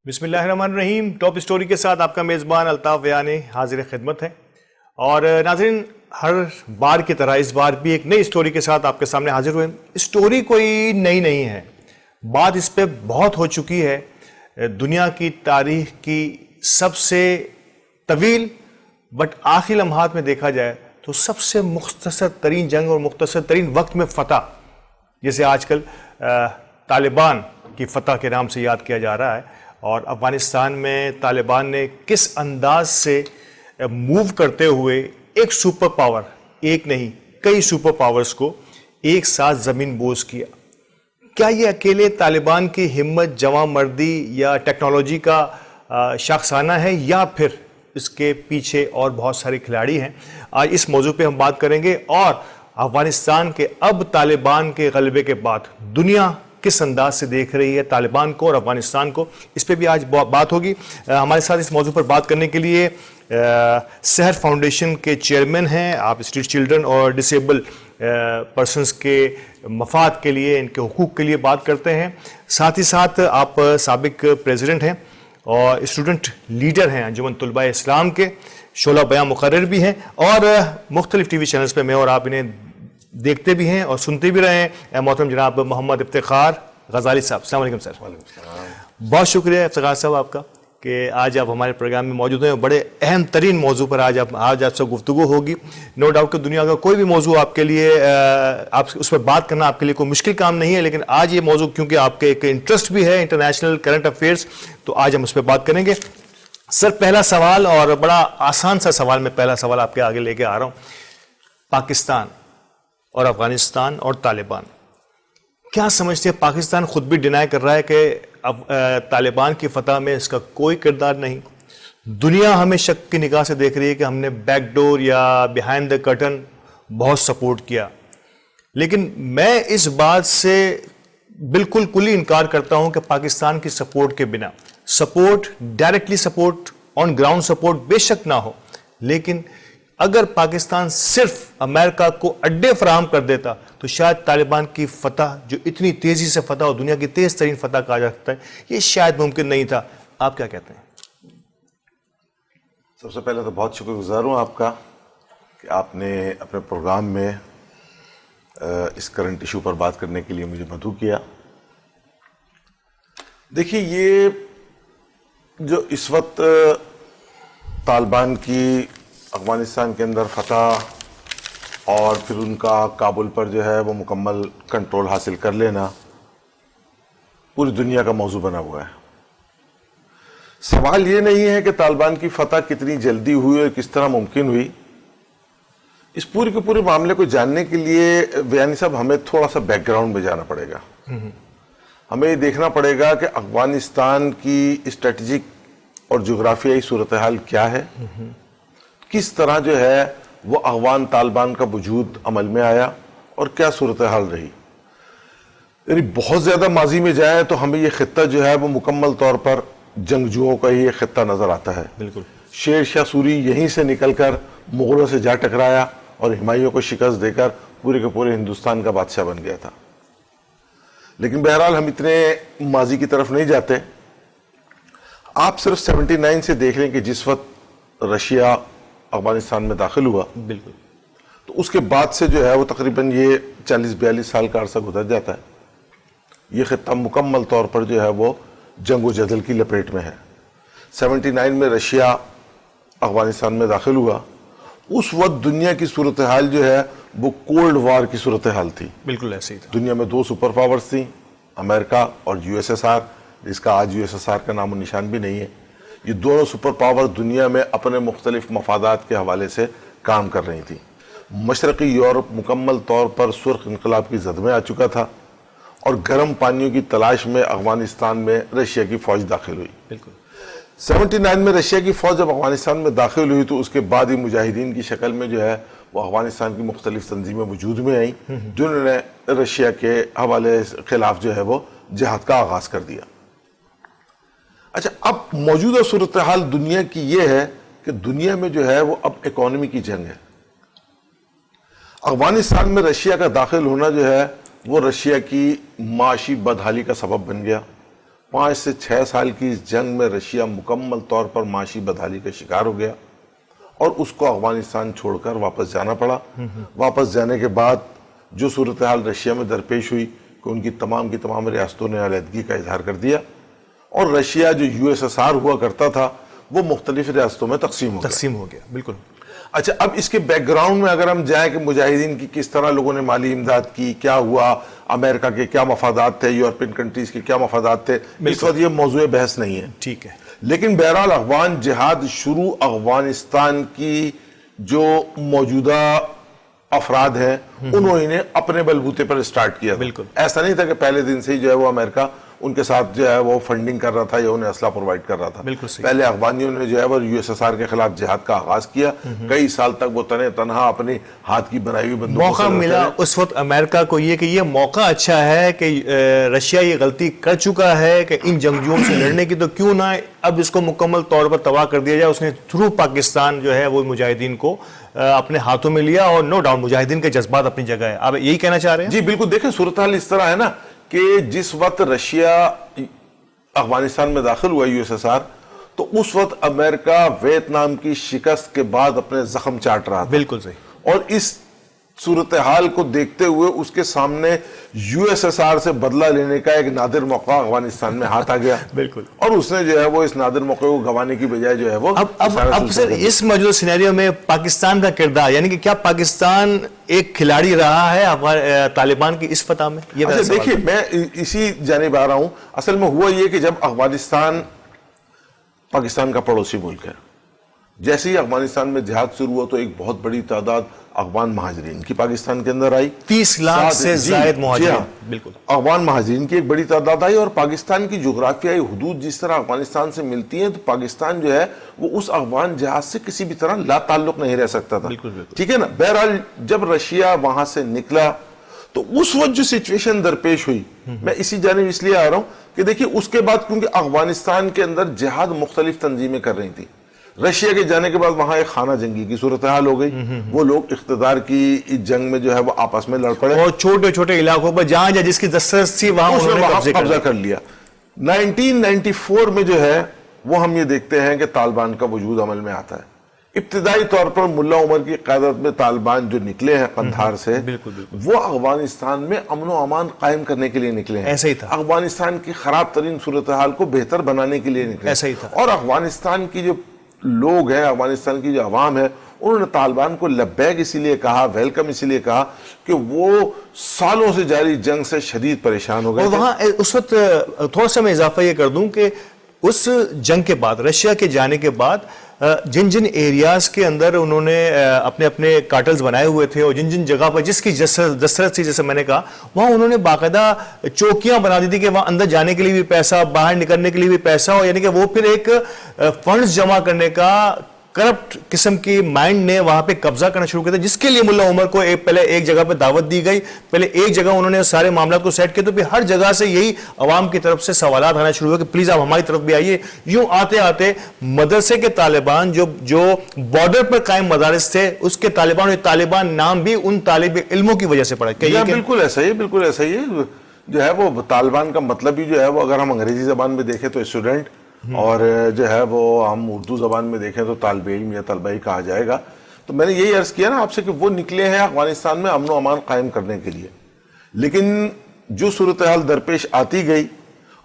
بسم اللہ الرحمن الرحیم. ٹاپ اسٹوری کے ساتھ آپ کا میزبان الطاف ویانی حاضر خدمت ہے. اور ناظرین، ہر بار کی طرح اس بار بھی ایک نئی اسٹوری کے ساتھ آپ کے سامنے حاضر ہوئے. اسٹوری کوئی نئی نہیں ہے، بات اس پہ بہت ہو چکی ہے. دنیا کی تاریخ کی سب سے طویل بٹ آخری لمحات میں دیکھا جائے تو سب سے مختصر ترین جنگ اور مختصر ترین وقت میں فتح، جسے آج کل طالبان کی فتح کے نام سے یاد کیا جا رہا ہے. اور افغانستان میں طالبان نے کس انداز سے موو کرتے ہوئے ایک سپر پاور، ایک نہیں کئی سپر پاورز کو ایک ساتھ زمین بوس کیا. کیا یہ اکیلے طالبان کی ہمت، جواں مردی یا ٹیکنالوجی کا شاخسانہ ہے، یا پھر اس کے پیچھے اور بہت سارے کھلاڑی ہیں؟ آج اس موضوع پہ ہم بات کریں گے، اور افغانستان کے اب طالبان کے غلبے کے بعد دنیا کس انداز سے دیکھ رہی ہے طالبان کو اور افغانستان کو، اس پہ بھی آج بات ہوگی. ہمارے ساتھ اس موضوع پر بات کرنے کے لیے سحر فاؤنڈیشن کے چیئرمین ہیں. آپ اسٹریٹ چلڈرن اور ڈسیبل پرسنز کے مفاد کے لیے، ان کے حقوق کے لیے بات کرتے ہیں. ساتھ ہی ساتھ آپ سابق پریزیڈنٹ ہیں اور اسٹوڈنٹ لیڈر ہیں انجمن طلباء اسلام کے، شعلہ بیاں مقرر بھی ہیں، اور مختلف ٹی وی چینلز پہ میں اور آپ انہیں دیکھتے بھی ہیں اور سنتے بھی رہے ہیں. محترم جناب محمد افتخار غزالی صاحب، السلام علیکم سر. بہت شکریہ افتخار صاحب آپ کا کہ آج آپ ہمارے پروگرام میں موجود ہیں. بڑے اہم ترین موضوع پر آج آپ سے گفتگو ہوگی. نو ڈاؤٹ کہ دنیا کا کوئی بھی موضوع آپ کے لیے، آپ اس پر بات کرنا آپ کے لیے کوئی مشکل کام نہیں ہے، لیکن آج یہ موضوع کیونکہ آپ کے ایک انٹرسٹ بھی ہے انٹرنیشنل کرنٹ افیئرس، تو آج ہم اس پہ بات کریں گے. سر، پہلا سوال، اور بڑا آسان سا سوال، میں پہلا سوال آپ کے آگے لے کے آ رہا ہوں. پاکستان اور افغانستان اور طالبان، کیا سمجھتے ہیں؟ پاکستان خود بھی ڈینائی کر رہا ہے کہ طالبان کی فتح میں اس کا کوئی کردار نہیں. دنیا ہمیں شک کی نگاہ سے دیکھ رہی ہے کہ ہم نے بیک ڈور یا بیہائنڈ دا کرٹن بہت سپورٹ کیا. لیکن میں اس بات سے بالکل کلی انکار کرتا ہوں کہ پاکستان کی سپورٹ کے بنا، support directly support on ground support بے شک نہ ہو، لیکن اگر پاکستان صرف امریکہ کو اڈے فراہم کر دیتا تو شاید طالبان کی فتح، جو اتنی تیزی سے فتح اور دنیا کی تیز ترین فتح کہا جا سکتا ہے، یہ شاید ممکن نہیں تھا. آپ کیا کہتے ہیں؟ سب سے پہلے تو بہت شکر گزار ہوں آپ کا کہ آپ نے اپنے پروگرام میں اس کرنٹ ایشو پر بات کرنے کے لیے مجھے مدعو کیا. دیکھیے، یہ جو اس وقت طالبان کی افغانستان کے اندر فتح اور پھر ان کا کابل پر جو ہے وہ مکمل کنٹرول حاصل کر لینا پوری دنیا کا موضوع بنا ہوا ہے. سوال یہ نہیں ہے کہ طالبان کی فتح کتنی جلدی ہوئی اور کس طرح ممکن ہوئی. اس پورے کے پورے معاملے کو جاننے کے لیے ویانی صاحب ہمیں تھوڑا سا بیک گراؤنڈ میں جانا پڑے گا. ہمیں یہ دیکھنا پڑے گا کہ افغانستان کی اسٹریٹجک اور جغرافیائی صورتحال کیا ہے، کس طرح جو ہے وہ افغان طالبان کا وجود عمل میں آیا اور کیا صورتحال رہی. یعنی بہت زیادہ ماضی میں جائیں تو ہمیں یہ خطہ جو ہے وہ مکمل طور پر جنگجوؤں کا ہی یہ خطہ نظر آتا ہے. بالکل. شیر شاہ سوری یہیں سے نکل کر مغلوں سے جا ٹکرایا اور ہمایوں کو شکست دے کر پورے کے پورے ہندوستان کا بادشاہ بن گیا تھا. لیکن بہرحال ہم اتنے ماضی کی طرف نہیں جاتے. آپ صرف 79 سے دیکھ لیں کہ جس وقت رشیا افغانستان میں داخل ہوا، بالکل، تو اس کے بعد سے جو ہے وہ تقریباً یہ 40-42 سال کا عرصہ گزر جاتا ہے. یہ خطہ مکمل طور پر جو ہے وہ جنگ و جدل کی لپیٹ میں ہے. 79 میں رشیا افغانستان میں داخل ہوا. اس وقت دنیا کی صورتحال جو ہے وہ کولڈ وار کی صورتحال تھی. بالکل ایسے ہی تھا. دنیا میں دو سپر پاورز تھیں، امریکہ اور USSR، جس کا آج USSR کا نام و نشان بھی نہیں ہے. یہ دونوں سپر پاور دنیا میں اپنے مختلف مفادات کے حوالے سے کام کر رہی تھیں. مشرقی یورپ مکمل طور پر سرخ انقلاب کی زد میں آ چکا تھا اور گرم پانیوں کی تلاش میں افغانستان میں رشیا کی فوج داخل ہوئی. بالکل. 79 میں رشیا کی فوج جب افغانستان میں داخل ہوئی تو اس کے بعد ہی مجاہدین کی شکل میں جو ہے وہ افغانستان کی مختلف تنظیمیں وجود میں آئیں، جنہوں نے رشیا کے حوالے خلاف جو ہے وہ جہاد کا آغاز کر دیا. اچھا، اب موجودہ صورتحال دنیا کی یہ ہے کہ دنیا میں جو ہے وہ اب اکانومی کی جنگ ہے. افغانستان میں رشیا کا داخل ہونا جو ہے وہ رشیا کی معاشی بدحالی کا سبب بن گیا. 5 سے 6 سال کی اس جنگ میں رشیا مکمل طور پر معاشی بدحالی کا شکار ہو گیا اور اس کو افغانستان چھوڑ کر واپس جانا پڑا. واپس جانے کے بعد جو صورتحال رشیا میں درپیش ہوئی کہ ان کی تمام ریاستوں نے علیحدگی کا اظہار کر دیا اور رشیا جو USSR ہوا کرتا تھا وہ مختلف ریاستوں میں تقسیم ہو گیا. بالکل. اچھا، اب اس کے بیک گراؤنڈ میں اگر ہم جائیں کہ مجاہدین کی کس طرح لوگوں نے مالی امداد کی، کیا ہوا، امریکہ کے کیا مفادات تھے، یورپین کنٹریز کے کیا مفادات تھے، اس وقت یہ موضوع بحث نہیں ہے. ٹھیک ہے. لیکن بہرحال افغان جہاد شروع افغانستان کی جو موجودہ افراد ہیں انہوں نے اپنے بلبوتے پر سٹارٹ کیا. بالکل. ایسا نہیں تھا کہ پہلے دن سے ہی جو ہے وہ امریکہ ان کے ساتھ جو ہے وہ فنڈنگ کر رہا تھا یا انہیں اسلحہ پرووائڈ کر رہا تھا. بالکل صحیح. پہلے افغانیوں نے جو ہے وہ USSR کے خلاف جہاد کا آغاز کیا. کئی سال تک وہ تنہا اپنی ہاتھ کی بنائی ہوئی بندوقوں موقع ملا اس وقت امریکہ کو یہ کہ یہ موقع اچھا ہے کہ رشیا یہ غلطی کر چکا ہے کہ ان جنگجوؤں سے لڑنے کی، تو کیوں نہ اب اس کو مکمل طور پر تباہ کر دیا جائے. اس نے تھرو پاکستان جو ہے وہ مجاہدین کو اپنے ہاتھوں میں لیا اور نو ڈاؤٹ مجاہدین کے جذبات اپنی جگہ ہے. آپ یہی کہنا چاہ رہے ہیں؟ جی بالکل. دیکھیں صورتحال اس طرح ہے نا کہ جس وقت رشیا افغانستان میں داخل ہوا USSR تو اس وقت امریکہ ویتنام کی شکست کے بعد اپنے زخم چاٹ رہا تھا. بالکل صحیح. اور اس صورتحال کو دیکھتے ہوئے اس کے سامنے USSR سے بدلہ لینے کا ایک نادر موقع افغانستان میں ہاتھ آ گیا. بالکل. اور اس نے جو ہے وہ اس نادر موقع کو گنوانے کی بجائے جو ہے وہ اب سر اس موجودہ سینیریو میں پاکستان کا کردار، یعنی کہ کیا پاکستان ایک کھلاڑی رہا ہے طالبان کی اس فتح میں؟ یہ دیکھیے میں اسی جانب آ رہا ہوں. اصل میں ہوا یہ کہ جب افغانستان پاکستان کا پڑوسی ملک ہے، جیسے ہی افغانستان میں جہاد شروع ہوا تو ایک بہت بڑی تعداد افغان مہاجرین کی پاکستان کے اندر آئی. 30 لاکھ سے زائد مہاجرین. بالکل. افغان مہاجرین کی ایک بڑی تعداد آئی اور پاکستان کی جغرافیائی حدود جس طرح افغانستان سے ملتی ہیں تو پاکستان جو ہے وہ اس افغان جہاز سے کسی بھی طرح لا تعلق نہیں رہ سکتا تھا. ٹھیک ہے نا. بہرحال جب رشیا وہاں سے نکلا تو اس وقت جو سچویشن درپیش ہوئی، میں اسی جانب اس لیے آ رہا ہوں کہ دیکھیے اس کے بعد کیونکہ افغانستان کے اندر جہاد مختلف تنظیمیں کر رہی تھی. رشیا کے جانے کے بعد وہاں ایک خانہ جنگی کی صورتحال ہو گئی. وہ لوگ اقتدار کی جنگ میں جو ہے وہ آپس میں لڑ پڑے اور چھوٹے چھوٹے علاقوں پر جہاں جس کی دسترس تھی وہاں انہوں نے قبضہ کر لیا. 1994 میں جو ہے وہ ہم یہ دیکھتے ہیں کہ طالبان کا وجود عمل میں آتا ہے. ابتدائی طور پر ملا عمر کی قیادت میں طالبان جو نکلے ہیں قندھار سے، وہ افغانستان میں امن و امان قائم کرنے کے لیے نکلے ہیں. ایسا ہی تھا. افغانستان کی خراب ترین صورتحال کو بہتر بنانے کے لیے نکلے. ایسا ہی تھا. اور افغانستان کی جو لوگ ہیں، افغانستان کی جو عوام ہے، انہوں نے طالبان کو لبیک اسی لیے کہا، ویلکم اسی لیے کہا کہ وہ سالوں سے جاری جنگ سے شدید پریشان ہو گئے. اور وہاں اس وقت تھوڑا سا میں اضافہ یہ کر دوں کہ اس جنگ کے بعد، رشیا کے جانے کے بعد، جن جن ایریاز کے اندر انہوں نے اپنے اپنے کارٹلز بنائے ہوئے تھے اور جن جن جگہ پر جس کی دسترس تھی، جیسے میں نے کہا، وہاں انہوں نے باقاعدہ چوکیاں بنا دی تھی کہ وہاں اندر جانے کے لیے بھی پیسہ، باہر نکلنے کے لیے بھی پیسہ، اور یعنی کہ وہ پھر ایک فنڈز جمع کرنے کا کرپٹ قسم کی مائنڈ نے وہاں پہ قبضہ کرنا شروع کیا تھا، جس کے لیے ملا عمر کو پہلے ایک جگہ پہ دعوت دی گئی. پہلے ایک جگہ انہوں نے سارے معاملات کو سیٹ کیا تو پھر ہر جگہ سے یہی عوام کی طرف سے سوالات آنا شروع ہوئے کہ پلیز آپ ہماری طرف بھی آئیے. یوں آتے آتے مدرسے کے طالبان جو بارڈر پر قائم مدارس تھے، اس کے طالبان، اور طالبان نام بھی ان طالب علموں کی وجہ سے پڑا. بالکل ایسا ہی ہے. بالکل ایسا ہی ہے. جو ہے وہ طالبان کا مطلب ہی جو ہے وہ اگر ہم انگریزی زبان میں دیکھیں تو اسٹوڈنٹ، اور جو ہے وہ ہم اردو زبان میں دیکھیں تو طالب علم یا طلبہ ہی کہا جائے گا. تو میں نے یہی عرض کیا نا آپ سے کہ وہ نکلے ہیں افغانستان میں امن و امان قائم کرنے کے لیے. لیکن جو صورتحال درپیش آتی گئی،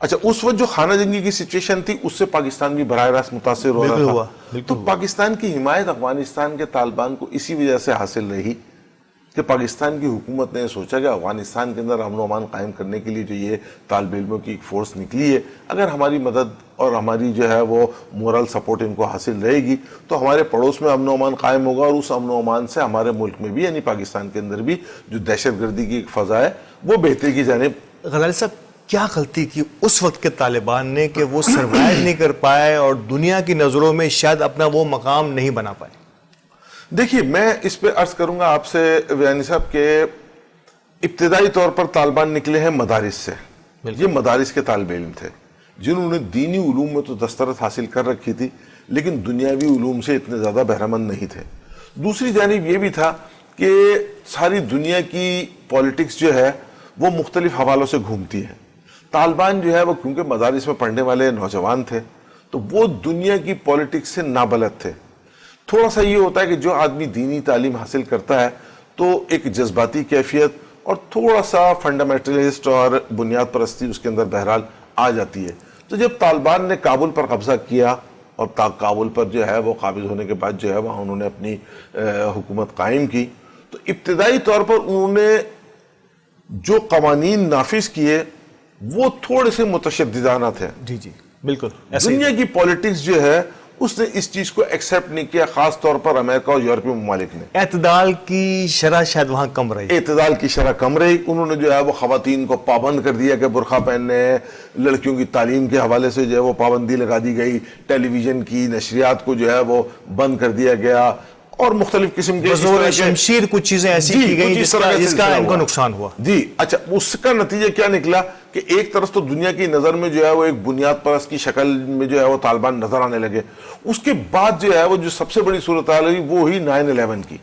اچھا اس وقت جو خانہ جنگی کی سچویشن تھی اس سے پاکستان بھی براہ راست متاثر ہو رہا تھا. تو پاکستان کی حمایت افغانستان کے طالبان کو اسی وجہ سے حاصل رہی کہ پاکستان کی حکومت نے سوچا کہ افغانستان کے اندر امن و امان قائم کرنے کے لیے جو یہ طالب علموں کی ایک فورس نکلی ہے، اگر ہماری مدد اور ہماری جو ہے وہ مورل سپورٹ ان کو حاصل رہے گی تو ہمارے پڑوس میں امن و امان قائم ہوگا، اور اس امن و امان سے ہمارے ملک میں بھی یعنی پاکستان کے اندر بھی جو دہشت گردی کی ایک فضا ہے وہ بہتری کی جانب. غزالی صاحب کیا غلطی کی اس وقت کے طالبان نے کہ وہ سروائیو نہیں کر پائے اور دنیا کی نظروں میں شاید اپنا وہ مقام نہیں بنا پائے؟ دیکھیے میں اس پہ عرض کروں گا آپ سے ویانی صاحب کہ ابتدائی طور پر طالبان نکلے ہیں مدارس سے. یہ مدارس کے طالب علم تھے جنہوں نے دینی علوم میں تو دسترس حاصل کر رکھی تھی لیکن دنیاوی علوم سے اتنے زیادہ بہرمند نہیں تھے. دوسری جانب یہ بھی تھا کہ ساری دنیا کی پولیٹکس جو ہے وہ مختلف حوالوں سے گھومتی ہے. طالبان جو ہے وہ کیونکہ مدارس میں پڑھنے والے نوجوان تھے تو وہ دنیا کی پولیٹکس سے نابلد تھے. تھوڑا سا یہ ہوتا ہے کہ جو آدمی دینی تعلیم حاصل کرتا ہے تو ایک جذباتی کیفیت اور تھوڑا سا فنڈامنٹلسٹ اور بنیاد پرستی اس کے اندر بہرحال آ جاتی ہے. تو جب طالبان نے کابل پر قبضہ کیا اور کابل پر جو ہے وہ قابض ہونے کے بعد جو ہے وہاں انہوں نے اپنی حکومت قائم کی تو ابتدائی طور پر انہوں نے جو قوانین نافذ کیے وہ تھوڑے سے متشددانہ تھے. جی جی بالکل. دنیا کی پولیٹکس جو ہے اس نے اس چیز کو ایکسیپٹ نہیں کیا, خاص طور پر امریکہ اور یورپی ممالک نے. اعتدال کی شرح شاید وہاں کم رہی. اعتدال کی شرح کم رہی. انہوں نے جو ہے وہ خواتین کو پابند کر دیا کہ برقع پہننے, لڑکیوں کی تعلیم کے حوالے سے جو ہے وہ پابندی لگا دی گئی, ٹیلی ویژن کی نشریات کو جو ہے وہ بند کر دیا گیا اور مختلف قسم کے بزور شمشیر کچھ چیزیں ایسی کی گئی جس کا ان کو نقصان ہوا. جی اچھا, اس کا نتیجہ کیا نکلا کہ ایک طرف تو دنیا کی نظر میں جو ہے وہ ایک بنیاد پرست کی شکل میں جو ہے وہ طالبان نظر آنے لگے. اس کے بعد جو ہے وہ جو سب سے بڑی صورتحال ہوئی وہ ہی 9/11 کی.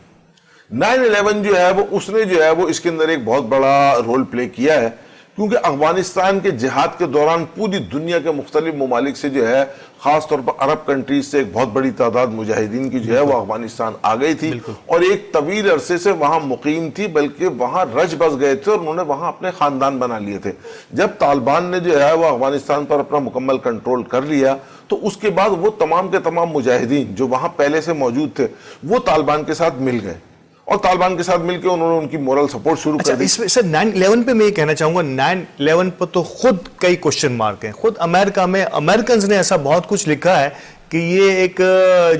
9/11 جو ہے وہ اس نے جو ہے وہ اس کے اندر ایک بہت بڑا رول پلے کیا ہے کیونکہ افغانستان کے جہاد کے دوران پوری دنیا کے مختلف ممالک سے جو ہے خاص طور پر عرب کنٹریز سے ایک بہت بڑی تعداد مجاہدین کی جو ہے وہ افغانستان آ گئی تھی اور ایک طویل عرصے سے وہاں مقیم تھی, بلکہ وہاں رچ بس گئے تھے اور انہوں نے وہاں اپنے خاندان بنا لیے تھے. جب طالبان نے جو ہے وہ افغانستان پر اپنا مکمل کنٹرول کر لیا تو اس کے بعد وہ تمام کے تمام مجاہدین جو وہاں پہلے سے موجود تھے وہ طالبان کے ساتھ مل گئے اور طالبان کے ساتھ مل کے انہوں نے ان کی مورل سپورٹ شروع کر دی. سر 9/11 پہ میں یہ کہنا چاہوں گا, 9/11 پہ تو خود کئی کوشچن مارک ہیں. خود امریکہ میں امریکنز نے ایسا بہت کچھ لکھا ہے کہ یہ ایک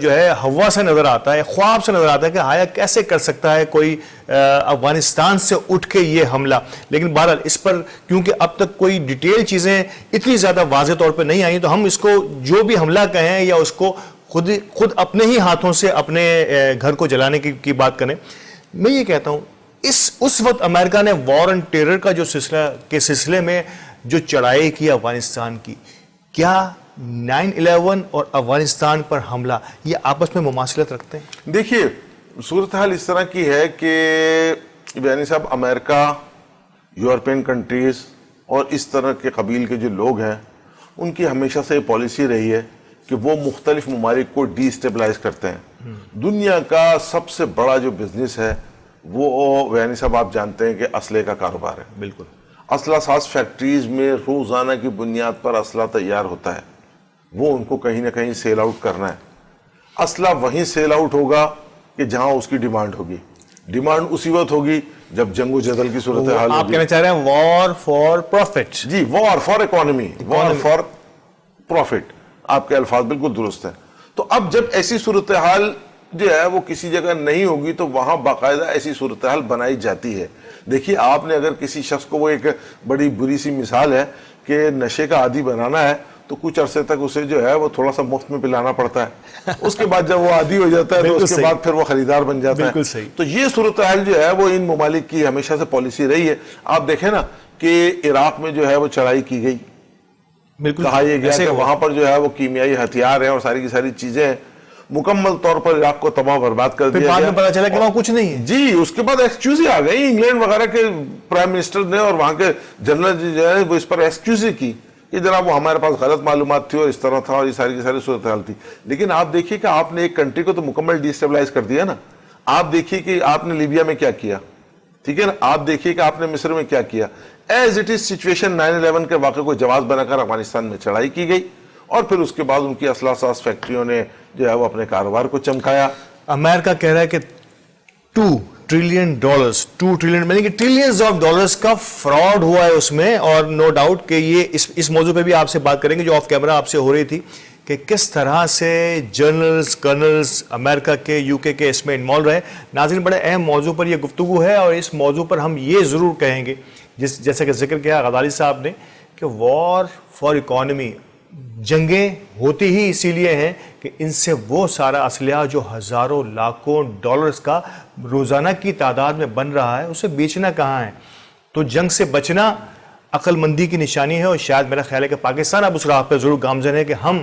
جو ہے ہوا سے نظر آتا ہے, خواب سے نظر آتا ہے کہ آیا کیسے کر سکتا ہے کوئی افغانستان سے اٹھ کے یہ حملہ. لیکن بہرحال اس پر کیونکہ اب تک کوئی ڈیٹیل چیزیں اتنی زیادہ واضح طور پہ نہیں آئیں تو ہم اس کو جو بھی حملہ کہیں یا اس کو خود اپنے ہی ہاتھوں سے اپنے گھر کو جلانے کی بات کریں. میں یہ کہتا ہوں اس وقت امریکہ نے وار اینڈ ٹیرر کا جو سلسلے میں جو چڑھائی کی افغانستان کی, کیا 9/11 اور افغانستان پر حملہ یہ آپس میں مماثلت رکھتے ہیں؟ دیکھیے صورتحال اس طرح کی ہے کہ یعنی صاحب امریکہ, یورپین کنٹریز اور اس طرح کے قبیل کے جو لوگ ہیں ان کی ہمیشہ سے یہ پالیسی رہی ہے کہ وہ مختلف ممالک کو ڈی اسٹیبلائز کرتے ہیں. دنیا کا سب سے بڑا جو بزنس ہے وہ یعنی صاحب آپ جانتے ہیں کہ اسلحے کا کاروبار ہے. بالکل. اسلحہ ساز فیکٹریز میں روزانہ کی بنیاد پر اسلحہ تیار ہوتا ہے, وہ ان کو کہیں نہ کہیں سیل آؤٹ کرنا ہے. اسلحہ وہیں سیل آؤٹ ہوگا کہ جہاں اس کی ڈیمانڈ ہوگی. ڈیمانڈ اسی وقت ہوگی جب جنگ و جدل کی صورتحال ہوگی. آپ کہنا چاہ رہے ہیں وار فار پروفٹ. جی, war for economy, war for profit, آپ کے الفاظ بالکل درست ہیں. تو اب جب ایسی صورتحال جو ہے وہ کسی جگہ نہیں ہوگی تو وہاں باقاعدہ ایسی صورتحال بنائی جاتی ہے. دیکھیے آپ نے اگر کسی شخص کو, وہ ایک بڑی بری سی مثال ہے کہ نشے کا عادی بنانا ہے تو کچھ عرصے تک اسے جو ہے وہ تھوڑا سا مفت میں پلانا پڑتا ہے, اس کے بعد جب وہ عادی ہو جاتا ہے تو اس کے بعد پھر وہ خریدار بن جاتا ہے. تو یہ صورتحال جو ہے وہ ان ممالک کی ہمیشہ سے پالیسی رہی ہے. آپ دیکھیں نا کہ عراق میں جو ہے وہ چڑھائی کی گئی, کہا یہ گیا کہ وہاں پر جو ہے وہ کیمیائی ہتھیار ہیں اور ساری کی ساری چیزیں ہیں, مکمل طور پر عراق کو تباہ برباد کر دیا. بعد میں پتا چلا کہ وہاں کچھ نہیں ہے. جی, اس کے بعد ایکسکیوزیں آ گئی انگلینڈ وغیرہ کے پرائم منسٹر نے اور وہاں کے جنرل جو ہے وہ اس پر ایکسکیوزیں کی کہ جناب وہ ہمارے پاس غلط معلومات تھی اور اس طرح تھا اور یہ ساری کی ساری صورتحال تھی. لیکن آپ دیکھیے کہ آپ نے ایک کنٹری کو تو مکمل ڈی اسٹیبلائز کر دیا نا. آپ دیکھیے کہ آپ نے لیبیا میں کیا کیا, ٹھیک ہے نا, آپ دیکھیے کہ آپ نے مصر میں کیا کیا. ایز اٹ از سچویشن 9/11 کے واقعے کو جواز بنا کر افغانستان میں چڑھائی کی گئی اور پھر اس کے بعد ان کی اسلحہ ساز فیکٹریوں نے جو ہے وہ اپنے کاروبار کو چمکایا. امریکہ کہہ رہا ہے کہ $2 ٹریلین یعنی کہ ٹریلینز آف ڈالرز کا فراڈ ہوا ہے اس میں. اور نو ڈاؤٹ کہ یہ اس موضوع پہ بھی آپ سے بات کریں گے جو آف کیمرہ آپ سے ہو رہی تھی کہ کس طرح سے جنرلز کرنلز امریکہ کے UK کے اس میں انوالو رہے. ناظرین بڑے اہم موضوع پر یہ گفتگو ہے اور اس موضوع پر ہم یہ ضرور کہیں گے جیسے کہ ذکر کیا غزالی صاحب نے کہ وار فار اکانومی, جنگیں ہوتی ہی اسی لیے ہیں کہ ان سے وہ سارا اسلحہ جو ہزاروں لاکھوں ڈالرز کا روزانہ کی تعداد میں بن رہا ہے اسے بیچنا کہاں ہے. تو جنگ سے بچنا عقل مندی کی نشانی ہے اور شاید میرا خیال ہے کہ پاکستان اب اس راہ پہ ضرور گامزن ہے کہ ہم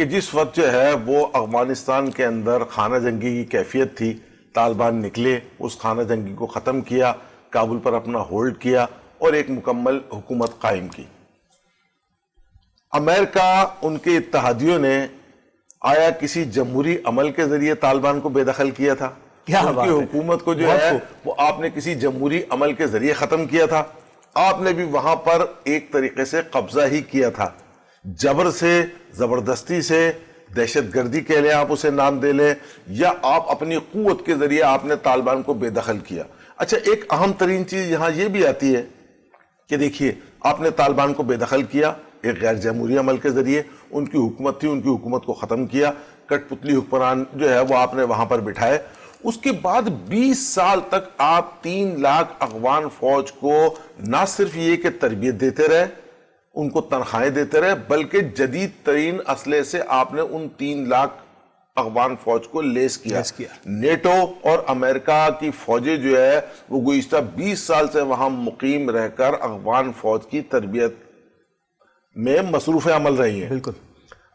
کہ جس وقت جو ہے وہ افغانستان کے اندر خانہ جنگی کی کیفیت تھی، طالبان نکلے، اس خانہ جنگی کو ختم کیا، کابل پر اپنا ہولڈ کیا اور ایک مکمل حکومت قائم کی۔ امریکہ، ان کے اتحادیوں نے آیا کسی جمہوری عمل کے ذریعے طالبان کو بے دخل کیا تھا؟ کیا ان بات کی ہے، حکومت کو جو ہے وہ آپ نے کسی جمہوری عمل کے ذریعے ختم کیا تھا؟ آپ نے بھی وہاں پر ایک طریقے سے قبضہ ہی کیا تھا، جبر سے، زبردستی سے، دہشت گردی کہہ لیں آپ اسے نام دے لیں، یا آپ اپنی قوت کے ذریعے آپ نے طالبان کو بے دخل کیا۔ اچھا، ایک اہم ترین چیز یہاں یہ بھی آتی ہے کہ دیکھیے، آپ نے طالبان کو بے دخل کیا ایک غیر جمہوری عمل کے ذریعے، ان کی حکومت تھی، ان کی حکومت کو ختم کیا، کٹ پتلی حکمران جو ہے وہ آپ نے وہاں پر بٹھائے۔ اس کے بعد 20 سال تک آپ 3 لاکھ افغان فوج کو نہ صرف یہ کہ تربیت دیتے رہے، ان کو تنخواہیں دیتے رہے، بلکہ جدید ترین اسلحے سے آپ نے ان 3 لاکھ افغان فوج کو لیس کیا۔ نیٹو اور امریکہ کی فوجیں جو ہے وہ گزشتہ 20 سال سے وہاں مقیم رہ کر افغان فوج کی تربیت میں مصروف عمل رہی ہیں۔ بالکل۔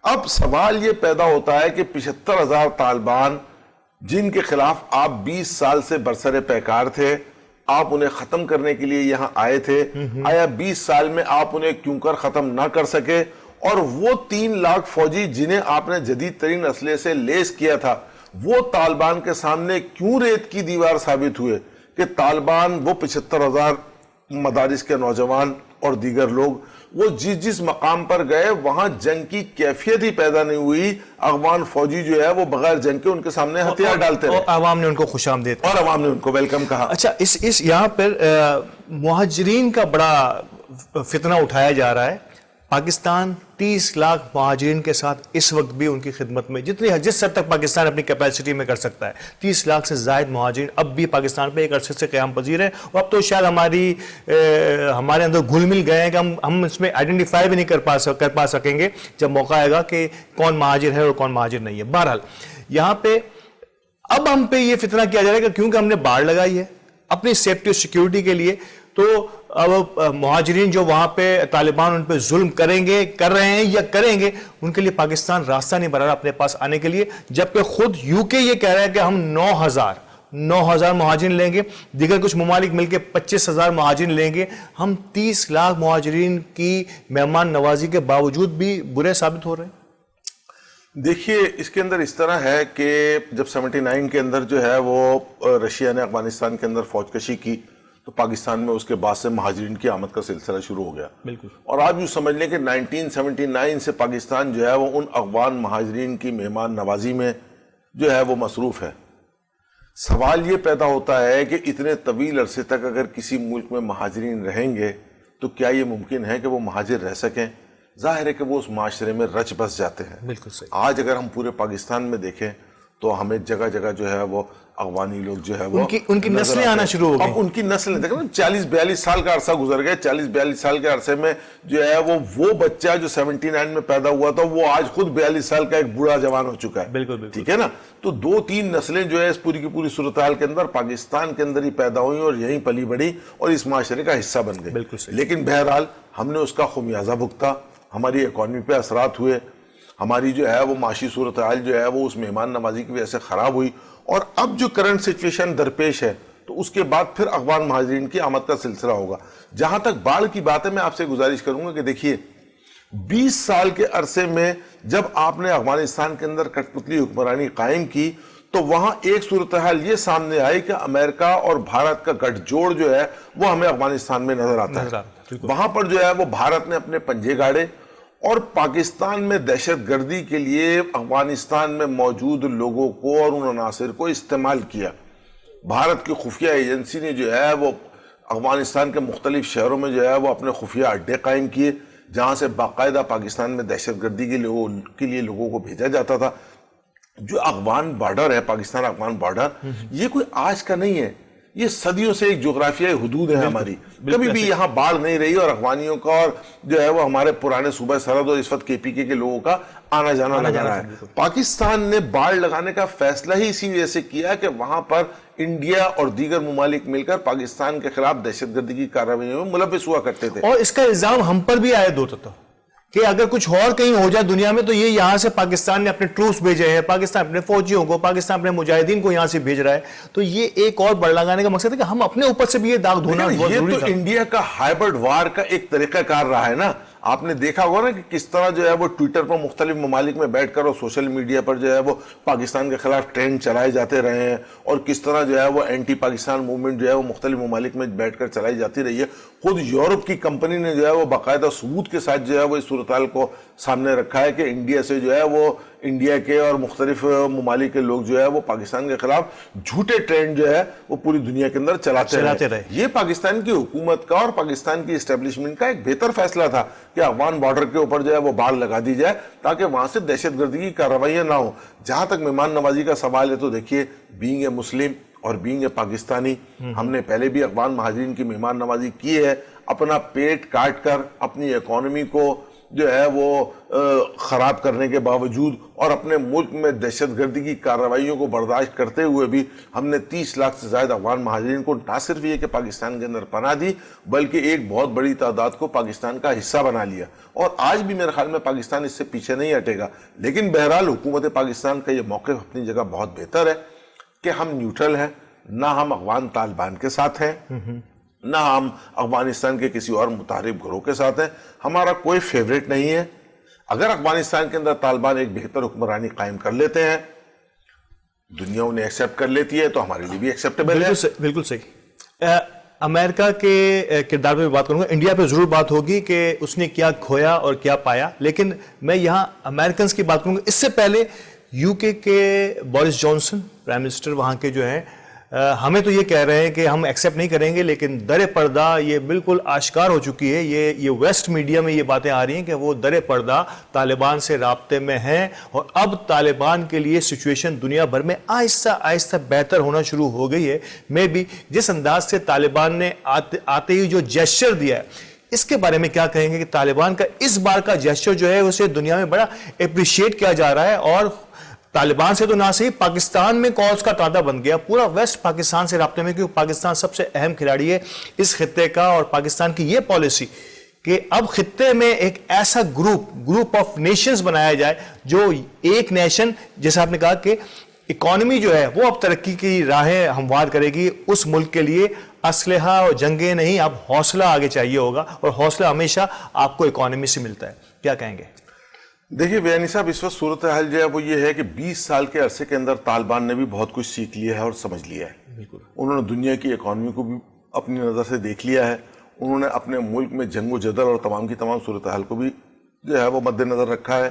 اب سوال یہ پیدا ہوتا ہے کہ 75,000 طالبان جن کے خلاف آپ 20 سال سے برسر پیکار تھے، آپ انہیں ختم کرنے کے لیے یہاں آئے تھے، آیا 20 سال میں آپ انہیں کیوں کر ختم نہ کر سکے؟ اور وہ 3 لاکھ فوجی جنہیں آپ نے جدید ترین اسلحے سے لیس کیا تھا، وہ طالبان کے سامنے کیوں ریت کی دیوار ثابت ہوئے کہ طالبان، وہ 75,000 مدارس کے نوجوان اور دیگر لوگ، وہ جس مقام پر گئے وہاں جنگ کی کیفیت ہی پیدا نہیں ہوئی، افغان فوجی جو ہے وہ بغیر جنگ کے ان کے سامنے ہتھیار ڈالتے رہے، اور عوام نے ان کو خوش آمدید اور عوام نے ان کو ویلکم کہا۔ اچھا، اس یہاں پر مہاجرین کا بڑا فتنہ اٹھایا جا رہا ہے۔ پاکستان 30 لاکھ مہاجرین کے ساتھ اس وقت بھی ان کی خدمت میں جس حد تک پاکستان اپنی کیپیسٹی میں کر سکتا ہے، 30 لاکھ سے زائد مہاجرین اب بھی پاکستان پہ ایک عرصے سے قیام پذیر ہیں، اور اب تو شاید ہمارے اندر گھل مل گئے ہیں کہ ہم اس میں آئیڈینٹیفائی بھی نہیں کر پا سکیں گے جب موقع آئے گا کہ کون مہاجر ہے اور کون مہاجر نہیں ہے۔ بہرحال یہاں پہ اب ہم پہ یہ فتنہ کیا جا رہا ہے کہ کیونکہ ہم نے باڑ لگائی ہے اپنی سیفٹی اور سیکیورٹی کے لیے، تو اب مہاجرین جو وہاں پہ طالبان ان پہ ظلم کر رہے ہیں یا کریں گے، ان کے لیے پاکستان راستہ نہیں بنا رہا اپنے پاس آنے کے لیے، جبکہ خود یو کے یہ کہہ رہا ہے کہ ہم 9,000 مہاجرین لیں گے، دیگر کچھ ممالک مل کے 25,000 مہاجرین لیں گے۔ ہم 30 لاکھ مہاجرین کی مہمان نوازی کے باوجود بھی برے ثابت ہو رہے ہیں۔ دیکھیے، اس کے اندر اس طرح ہے کہ جب 79 کے اندر جو ہے وہ رشیا نے افغانستان کے اندر فوج کشی کی، تو پاکستان میں اس کے بعد سے مہاجرین کی آمد کا سلسلہ شروع ہو گیا۔ بالکل۔ اور آپ یوں سمجھ لیں کہ 1979 سے پاکستان جو ہے وہ ان افغان مہاجرین کی مہمان نوازی میں جو ہے وہ مصروف ہے۔ سوال یہ پیدا ہوتا ہے کہ اتنے طویل عرصے تک اگر کسی ملک میں مہاجرین رہیں گے تو کیا یہ ممکن ہے کہ وہ مہاجر رہ سکیں؟ ظاہر ہے کہ وہ اس معاشرے میں رچ بس جاتے ہیں۔ بالکل صحیح۔ آج اگر ہم پورے پاکستان میں دیکھیں تو ہمیں جگہ جگہ جو ہے وہ افغانی لوگ جو ہے وہ ان کی نسلیں آنا شروع ہو گئی۔ اب ان کی نسلیں دیکھیں نا، 40-42 سال کا عرصہ گزر گئے، 40-42 سال کے عرصے میں جو ہے وہ بچہ جو 79 میں پیدا ہوا تھا وہ آج خود 42 سال کا ایک بوڑھا جوان ہو چکا ہے۔ بالکل۔ ٹھیک ہے نا؟ تو 2-3 نسلیں جو ہے اس پوری کی پوری صورتحال کے اندر پاکستان کے اندر ہی پیدا ہوئی اور یہیں پلی بڑھی اور اس معاشرے کا حصہ بن گئی۔ بالکل صحیح۔ لیکن بہرحال ہم نے اس کا خمیازہ بھگتا، ہماری اکانومی پہ اثرات ہوئے، ہماری جو ہے وہ معاشی صورتحال جو ہے وہ اس مہمان نوازی کی وجہ سے خراب ہوئی، اور اب جو کرنٹ سچویشن درپیش ہے تو اس کے بعد پھر افغان مہاجرین کی آمد کا سلسلہ ہوگا۔ جہاں تک باڑ کی بات ہے، میں آپ سے گزارش کروں گا کہ دیکھیے، 20 سال کے عرصے میں جب آپ نے افغانستان کے اندر کٹ پتلی حکمرانی قائم کی تو وہاں ایک صورتحال یہ سامنے آئی کہ امریکہ اور بھارت کا گٹھ جوڑ جو ہے وہ ہمیں افغانستان میں نظر آتا ہے۔ وہاں پر جو ہے وہ بھارت نے اپنے پنجے گاڑے اور پاکستان میں دہشت گردی کے لیے افغانستان میں موجود لوگوں کو اور ان عناصر کو استعمال کیا۔ بھارت کی خفیہ ایجنسی نے جو ہے وہ افغانستان کے مختلف شہروں میں جو ہے وہ اپنے خفیہ اڈے قائم کیے، جہاں سے باقاعدہ پاکستان میں دہشت گردی کے لیے لوگوں کو بھیجا جاتا تھا۔ جو افغان بارڈر ہے، پاکستان افغان بارڈر، یہ کوئی آج کا نہیں ہے، یہ صدیوں سے ایک جغرافیائی حدود ہے ہماری۔ کبھی بھی یہاں باڑ نہیں رہی اور افغانیوں کا اور جو ہے وہ ہمارے پرانے صوبہ سرحد اور اس وقت کے پی کے لوگوں کا آنا جانا لگا رہا ہے۔ پاکستان نے باڑ لگانے کا فیصلہ ہی اسی وجہ سے کیا کہ وہاں پر انڈیا اور دیگر ممالک مل کر پاکستان کے خلاف دہشت گردی کی کارروائیوں میں ملوث ہوا کرتے تھے۔ اور اس کا الزام ہم پر بھی عائد ہوتا تھا کہ اگر کچھ اور کہیں ہو جائے دنیا میں تو یہ یہاں سے پاکستان نے اپنے ٹروپس بھیجے ہیں, پاکستان اپنے فوجیوں کو, پاکستان اپنے مجاہدین کو یہاں سے بھیج رہا ہے, تو یہ ایک اور بڑھ لگانے کا مقصد ہے کہ ہم اپنے اوپر سے بھی یہ داغ دھونا بہت ضروری یہ تھا. تو انڈیا کا ہائبرڈ وار کا ایک طریقہ کار رہا ہے نا. آپ نے دیکھا ہوگا نا کہ کس طرح جو ہے وہ ٹویٹر پر مختلف ممالک میں بیٹھ کر اور سوشل میڈیا پر جو ہے وہ پاکستان کے خلاف ٹرینڈ چلائے جاتے رہے ہیں, اور کس طرح جو ہے وہ اینٹی پاکستان موومنٹ جو ہے وہ مختلف ممالک میں بیٹھ کر چلائی جاتی رہی ہے. خود یورپ کی کمپنی نے جو ہے وہ باقاعدہ ثبوت کے ساتھ جو ہے وہ اس صورتحال کو سامنے رکھا ہے کہ انڈیا سے جو ہے وہ انڈیا کے اور مختلف ممالک کے لوگ جو ہے وہ پاکستان کے خلاف جھوٹے ٹرینڈ جو ہے وہ پوری دنیا کے اندر چلاتے رہے. یہ پاکستان کی حکومت کا اور پاکستان کی اسٹیبلشمنٹ کا ایک بہتر فیصلہ تھا کہ افغان بارڈر کے اوپر جو ہے وہ باڑ لگا دی جائے تاکہ وہاں سے دہشت گردی کی کارروائیاں نہ ہوں. جہاں تک مہمان نوازی کا سوال ہے تو دیکھیے, بینگ اے مسلم اور بینگ اے پاکستانی, ہم نے پہلے بھی افغان مہاجرین کی مہمان نوازی کی ہے, اپنا پیٹ کاٹ کر اپنی اکانومی کو جو ہے وہ خراب کرنے کے باوجود اور اپنے ملک میں دہشت گردی کی کارروائیوں کو برداشت کرتے ہوئے بھی ہم نے 30 لاکھ سے زائد افغان مہاجرین کو نہ صرف یہ کہ پاکستان کے اندر پناہ دی بلکہ ایک بہت بڑی تعداد کو پاکستان کا حصہ بنا لیا, اور آج بھی میرے خیال میں پاکستان اس سے پیچھے نہیں ہٹے گا. لیکن بہرحال حکومت پاکستان کا یہ موقف اپنی جگہ بہت بہتر ہے کہ ہم نیوٹرل ہیں, نہ ہم افغان طالبان کے ساتھ ہیں, نہ ہم افغانستان کے کسی اور متحرک گروہ کے ساتھ ہیں. ہمارا کوئی فیوریٹ نہیں ہے. اگر افغانستان کے اندر طالبان ایک بہتر حکمرانی قائم کر لیتے ہیں, دنیا انہیں ایکسیپٹ کر لیتی ہے, تو ہمارے لیے بھی ایکسیپٹیبل ہے. بالکل صحیح. امریکہ کے کردار پہ بات کروں گا, انڈیا پہ ضرور بات ہوگی کہ اس نے کیا کھویا اور کیا پایا, لیکن میں یہاں امریکنز کی بات کروں گا. اس سے پہلے یو کے بورس جانسن پرائم منسٹر وہاں کے جو ہیں, ہمیں تو یہ کہہ رہے ہیں کہ ہم ایکسیپٹ نہیں کریں گے, لیکن در پردہ یہ بالکل آشکار ہو چکی ہے, یہ ویسٹ میڈیا میں یہ باتیں آ رہی ہیں کہ وہ در پردہ طالبان سے رابطے میں ہیں, اور اب طالبان کے لیے سچویشن دنیا بھر میں آہستہ آہستہ بہتر ہونا شروع ہو گئی ہے. میں بھی جس انداز سے طالبان نے آتے ہی جو جیسچر دیا ہے, اس کے بارے میں کیا کہیں گے کہ طالبان کا اس بار کا جیسچر جو ہے اسے دنیا میں بڑا اپریشیٹ کیا جا رہا ہے, اور طالبان سے تو نہ صحیح پاکستان میں کالز کا تانتا بن گیا, پورا ویسٹ پاکستان سے رابطے میں, کیونکہ پاکستان سب سے اہم کھلاڑی ہے اس خطے کا, اور پاکستان کی یہ پالیسی کہ اب خطے میں ایک ایسا گروپ آف نیشنز بنایا جائے جو ایک نیشن, جیسے آپ نے کہا کہ اکانومی جو ہے وہ اب ترقی کی راہیں ہموار کرے گی, اس ملک کے لیے اسلحہ اور جنگیں نہیں, اب حوصلہ آگے چاہیے ہوگا, اور حوصلہ ہمیشہ آپ کو اکانومی سے ملتا ہے. کیا کہیں گے؟ دیکھیے بیانی صاحب, اس وقت صورتحال جو ہے وہ یہ ہے کہ 20 سال کے عرصے کے اندر طالبان نے بھی بہت کچھ سیکھ لیا ہے اور سمجھ لیا ہے. انہوں نے دنیا کی اکانومی کو بھی اپنی نظر سے دیکھ لیا ہے, انہوں نے اپنے ملک میں جنگ و جدل اور تمام کی تمام صورتحال کو بھی جو ہے وہ مد نظر رکھا ہے,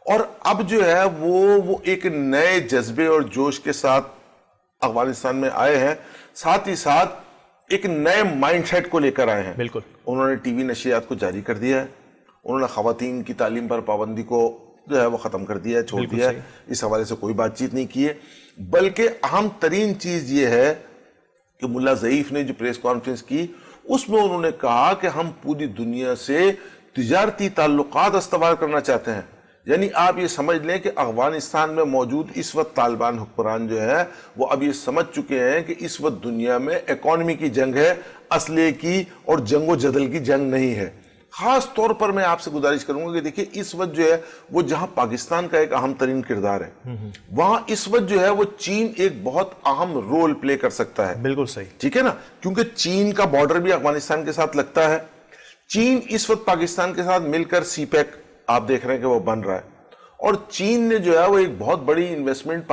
اور اب جو ہے وہ ایک نئے جذبے اور جوش کے ساتھ افغانستان میں آئے ہیں, ساتھ ہی ساتھ ایک نئے مائنڈ سیٹ کو لے کر آئے ہیں. بالکل. انہوں نے ٹی وی نشریات کو جاری کر دیا ہے, انہوں نے خواتین کی تعلیم پر پابندی کو جو ہے وہ ختم کر دیا ہے, چھوڑ دیا ہے, اس حوالے سے کوئی بات چیت نہیں کی ہے. بلکہ اہم ترین چیز یہ ہے کہ ملا ضعیف نے جو پریس کانفرنس کی اس میں انہوں نے کہا کہ ہم پوری دنیا سے تجارتی تعلقات استوار کرنا چاہتے ہیں. یعنی آپ یہ سمجھ لیں کہ افغانستان میں موجود اس وقت طالبان حکمران جو ہے وہ اب یہ سمجھ چکے ہیں کہ اس وقت دنیا میں اکانومی کی جنگ ہے, اسلحے کی اور جنگ و جدل کی جنگ نہیں ہے. خاص طور پر میں آپ سے گزارش کروں گا کہ دیکھیں اس وقت جو ہے وہ جہاں پاکستان کا ایک اہم ترین کردار ہے, وہاں اس وقت جو ہے وہ چین ایک بہت اہم رول پلے کر سکتا ہے. بالکل صحیح, ٹھیک ہے نا, کیونکہ چین کا بارڈر بھی افغانستان کے ساتھ لگتا ہے. چین اس وقت پاکستان کے ساتھ مل کر سی پیک آپ دیکھ رہے ہیں کہ وہ بن رہا ہے, اور چین نے جو ہے وہ ایک بہت بڑی انویسٹمنٹ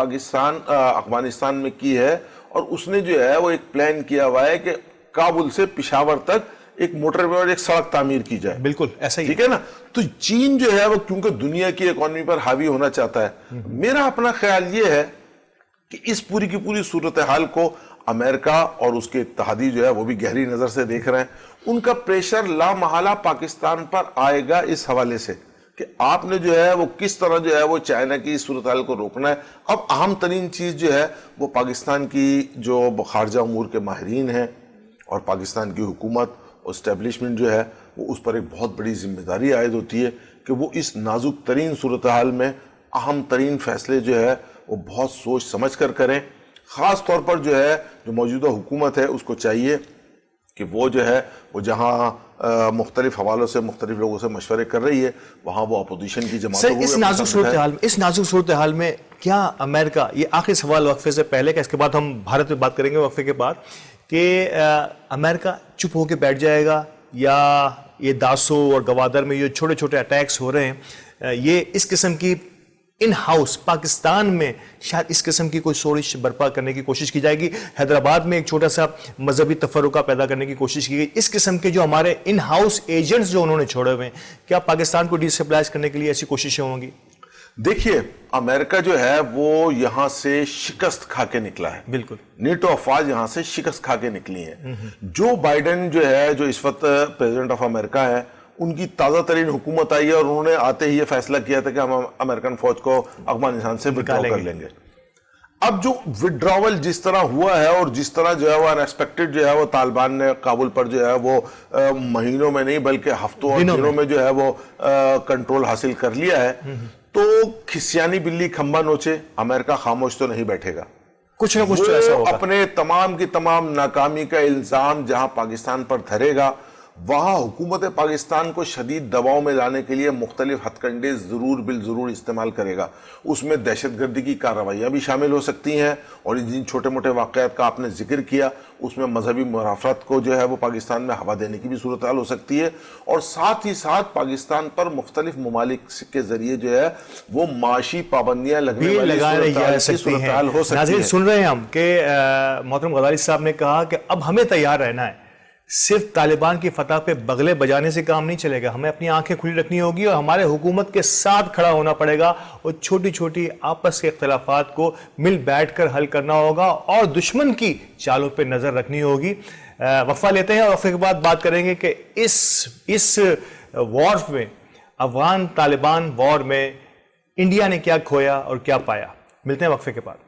افغانستان میں کی ہے, اور اس نے جو ہے وہ ایک پلان کیا ہوا ہے کہ کابل سے پشاور تک ایک موٹر وے اور ایک سڑک تعمیر کی جائے. بالکل ایسا ہی, ٹھیک ہے نا. تو چین جو ہے وہ کیونکہ دنیا کی اکانومی پر حاوی ہونا چاہتا ہے, میرا اپنا خیال یہ ہے کہ اس پوری کی پوری صورتحال کو امریکہ اور اس کے اتحادی جو ہے وہ بھی گہری نظر سے دیکھ رہے ہیں. ان کا پریشر لا محالہ پاکستان پر آئے گا اس حوالے سے کہ آپ نے جو ہے وہ کس طرح جو ہے وہ چائنا کی اس صورتحال کو روکنا ہے. اب اہم ترین چیز جو ہے وہ پاکستان کی جو خارجہ امور کے ماہرین ہیں اور پاکستان کی حکومت اور اسٹیبلشمنٹ جو ہے وہ اس پر ایک بہت بڑی ذمہ داری عائد ہوتی ہے کہ وہ اس نازک ترین صورتحال میں اہم ترین فیصلے جو ہے وہ بہت سوچ سمجھ کر کریں. خاص طور پر جو ہے جو موجودہ حکومت ہے اس کو چاہیے کہ وہ جو ہے وہ جہاں مختلف حوالوں سے مختلف لوگوں سے مشورے کر رہی ہے، وہاں وہ اپوزیشن کی جماعت سر اس نازک صورتحال میں کیا امریکہ، یہ آخری سوال وقفے سے پہلے کا، اس کے بعد ہم بھارت پہ بات کریں گے وقفے کے بعد، کہ امریکہ چپ ہو کے بیٹھ جائے گا، یا یہ داسو اور گوادر میں جو چھوٹے چھوٹے اٹیکس ہو رہے ہیں، یہ اس قسم کی ان ہاؤس پاکستان میں شاید اس قسم کی کوئی سوچ برپا کرنے کی کوشش کی جائے گی؟ حیدرآباد میں ایک چھوٹا سا مذہبی تفرقہ پیدا کرنے کی کوشش کی گئی، اس قسم کے جو ہمارے ان ہاؤس ایجنٹس جو انہوں نے چھوڑے ہوئے ہیں، کیا پاکستان کو ڈیسٹیبلائز کرنے کے لیے ایسی کوششیں ہوں گی؟ دیکھیے، امریکہ جو ہے وہ یہاں سے شکست کھا کے نکلا ہے، بالکل نیٹو افواج یہاں سے شکست کھا کے نکلی ہیں۔ جو بائیڈن جو ہے، جو اس وقت پریزیڈنٹ آف امریکہ ہے، ان کی تازہ ترین حکومت آئی ہے اور انہوں نے آتے ہی یہ فیصلہ کیا تھا کہ ہم امریکن فوج کو افغانستان سے وڈرا کر لیں گے۔ اب جو وڈراول جس طرح ہوا ہے اور جس طرح جو ہے وہ انیکسپیکٹڈ جو ہے وہ طالبان نے کابل پر جو ہے وہ مہینوں میں نہیں بلکہ ہفتوں اور دنوں میں جو ہے وہ کنٹرول حاصل کر لیا ہے، تو کھسیانی بلی کھمبا نوچے، امریکہ خاموش تو نہیں بیٹھے گا، کچھ نہ کچھ تو ایسا ہوگا۔ اپنے تمام کی تمام ناکامی کا الزام جہاں پاکستان پر دھرے گا، وہاں حکومت پاکستان کو شدید دباؤ میں لانے کے لیے مختلف ہتھ کنڈے ضرور استعمال کرے گا۔ اس میں دہشت گردی کی کارروائیاں بھی شامل ہو سکتی ہیں، اور جن چھوٹے موٹے واقعات کا آپ نے ذکر کیا، اس میں مذہبی مرافعت کو جو ہے وہ پاکستان میں ہوا دینے کی بھی صورتحال ہو سکتی ہے، اور ساتھ ہی ساتھ پاکستان پر مختلف ممالک کے ذریعے جو ہے وہ معاشی پابندیاں لگنے والی صورتحال ہو سکتی ہے۔ ناظرین سن رہے ہیں ہم کہ محترم غزالی صاحب نے کہا کہ اب ہمیں تیار رہنا ہے، صرف طالبان کی فتح پہ بغلے بجانے سے کام نہیں چلے گا، ہمیں اپنی آنکھیں کھلی رکھنی ہوگی اور ہمارے حکومت کے ساتھ کھڑا ہونا پڑے گا، اور چھوٹی چھوٹی آپس کے اختلافات کو مل بیٹھ کر حل کرنا ہوگا اور دشمن کی چالوں پہ نظر رکھنی ہوگی۔ وقفہ لیتے ہیں اور وقفے کے بعد بات کریں گے کہ اس وار میں، افغان طالبان وار میں انڈیا نے کیا کھویا اور کیا پایا۔ ملتے ہیں وقفے کے بعد۔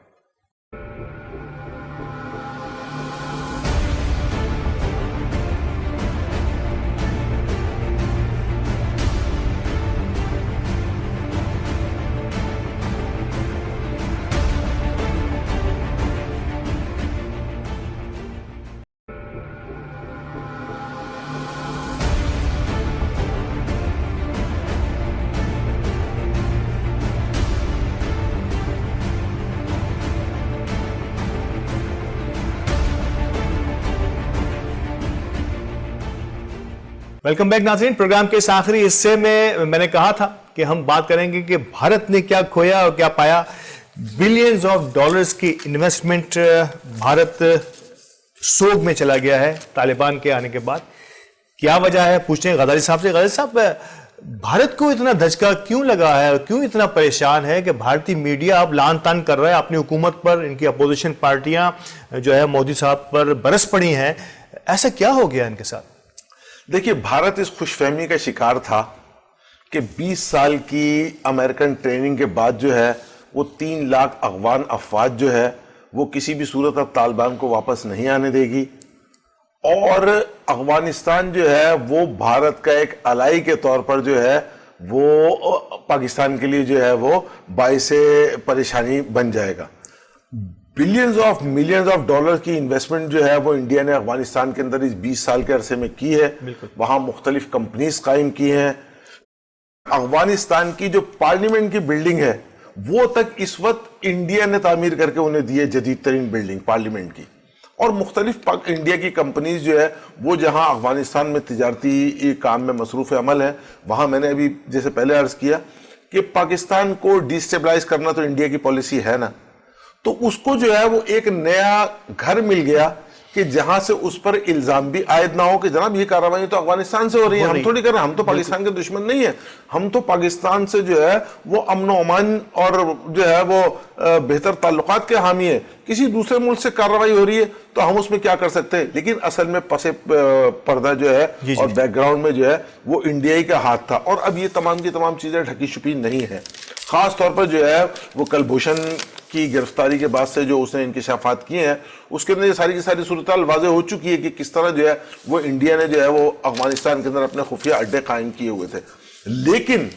ویلکم بیک ناظرین، پروگرام کے اس آخری حصے میں نے کہا تھا کہ ہم بات کریں گے کہ بھارت نے کیا کھویا اور کیا پایا۔ بلینز آف ڈالرز کی انویسٹمنٹ بھارت سوگ میں چلا گیا ہے طالبان کے آنے کے بعد۔ کیا وجہ ہے پوچھتے ہیں غزالی صاحب سے۔ غزالی صاحب، بھارت کو اتنا دھچکا کیوں لگا ہے اور کیوں اتنا پریشان ہے کہ بھارتی میڈیا اب لان تان کر رہا ہے اپنی حکومت پر، ان کی اپوزیشن پارٹیاں جو ہے مودی صاحب پر برس پڑی ہیں، ایسا کیا ہو گیا ان کے ساتھ؟ دیکھیے، بھارت اس خوش فہمی کا شکار تھا کہ 20 سال کی امریکن ٹریننگ کے بعد جو ہے وہ 3 لاکھ افغان افواج جو ہے وہ کسی بھی صورت اب طالبان کو واپس نہیں آنے دے گی، اور افغانستان جو ہے وہ بھارت کا ایک الائی کے طور پر جو ہے وہ پاکستان کے لیے جو ہے وہ باعث پریشانی بن جائے گا۔ Billions of millions of dollar کی انویسٹمنٹ جو ہے وہ انڈیا نے افغانستان کے اندر اس 20 سال کے عرصے میں کی ہے، وہاں مختلف کمپنیز قائم کی ہیں۔ افغانستان کی جو پارلیمنٹ کی بلڈنگ ہے وہ تک اس وقت انڈیا نے تعمیر کر کے انہیں دی ہے، جدید ترین بلڈنگ پارلیمنٹ کی، اور مختلف انڈیا کی کمپنیز جو ہے وہ جہاں افغانستان میں تجارتی کام میں مصروف عمل ہے، وہاں میں نے ابھی جیسے پہلے عرض کیا کہ پاکستان کو ڈیسٹیبلائز کرنا تو انڈیا کی پالیسی ہے نا، تو اس کو جو ہے وہ ایک نیا گھر مل گیا کہ جہاں سے اس پر الزام بھی عائد نہ ہو کہ جناب یہ کارروائی تو افغانستان سے ہو رہی ہے، ہم تھوڑی کر رہے ہیں، ہم تو پاکستان کے دشمن نہیں ہیں، ہم تو پاکستان سے جو ہے وہ امن و امان اور جو ہے وہ بہتر تعلقات کے حامی ہیں، کسی دوسرے ملک سے کارروائی ہو رہی ہے تو ہم اس میں کیا کر سکتے ہیں۔ لیکن اصل میں پس پردہ جو ہے اور بیک گراؤنڈ میں جو ہے وہ انڈیائی کا ہاتھ تھا، اور اب یہ تمام کی تمام چیزیں ڈھکی چھپی نہیں ہیں۔ خاص طور پر جو ہے وہ کلبھوشن کی گرفتاری کے بعد سے جو اس نے انکشافات کیے ہیں، اس کے اندر یہ ساری کی ساری صورتحال واضح ہو چکی ہے کہ کس طرح جو ہے وہ انڈیا نے جو ہے وہ افغانستان کے اندر اپنے خفیہ اڈے قائم کیے ہوئے تھے۔ لیکن